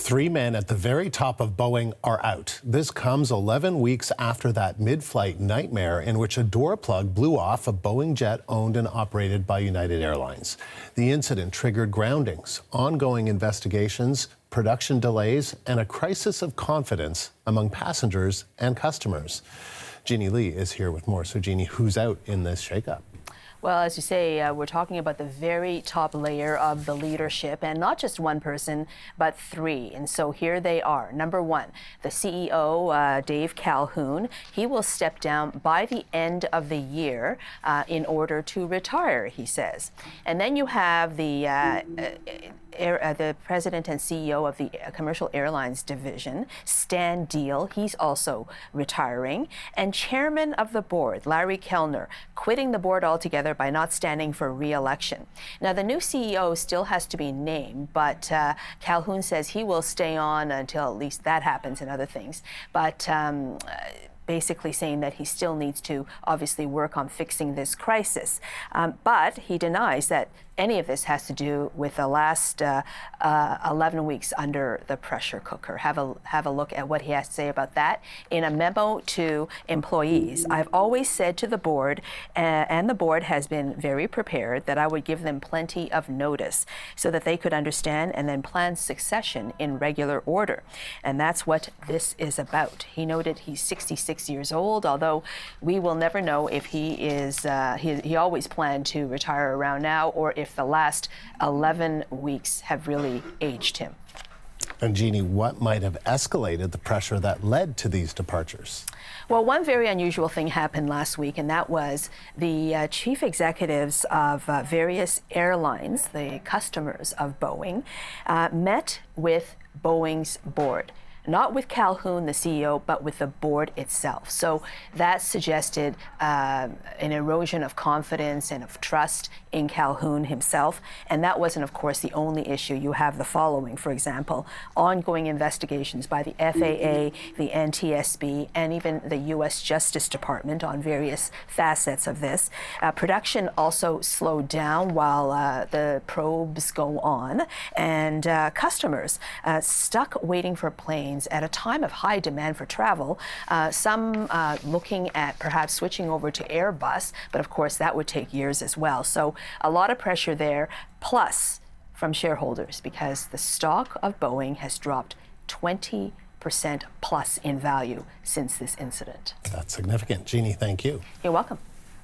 Three men at the very top of Boeing are out. This comes 11 weeks after that mid-flight nightmare in which a door plug blew off a Boeing jet owned and operated by United Airlines. The incident triggered groundings, ongoing investigations, production delays, and a crisis of confidence among passengers and customers. Jeannie Lee is here with more. So Jeannie, who's out in this shakeup? Well, as you say, we're talking about the very top layer of the leadership, and not just one person, but three. And so here they are. Number one, the CEO, Dave Calhoun. He will step down by the end of the year in order to retire, he says. And then you have the president and CEO of the Commercial Airlines Division, Stan Deal. He's also retiring. And chairman of the board, Larry Kellner, quitting the board altogether by not standing for re-election. Now, the new CEO still has to be named, but Calhoun says he will stay on until at least that happens and other things. But basically saying that he still needs to obviously work on fixing this crisis. But he denies that any of this has to do with the last 11 weeks under the pressure cooker. Have a look at what he has to say about that in a memo to employees. I've always said to the board, and the board has been very prepared, that I would give them plenty of notice so that they could understand and then plan succession in regular order. And that's what this is about. He noted he's 66 years old, although we will never know if he is, he always planned to retire around now, or if the last 11 weeks have really aged him. And Jeannie, what might have escalated the pressure that led to these departures? Well, one very unusual thing happened last week, and that was the chief executives of various airlines, the customers of Boeing, met with Boeing's board. Not with Calhoun, the CEO, but with the board itself. So that suggested an erosion of confidence and of trust in Calhoun himself. And that wasn't, of course, the only issue. You have the following, for example, ongoing investigations by the FAA, the NTSB, and even the U.S. Justice Department on various facets of this. Production also slowed down while the probes go on. And customers stuck waiting for planes at a time of high demand for travel, some looking at perhaps switching over to Airbus, but of course that would take years as well. So a lot of pressure there, plus from shareholders, because the stock of Boeing has dropped 20% plus in value since this incident. That's significant. Jeannie, thank you. You're welcome.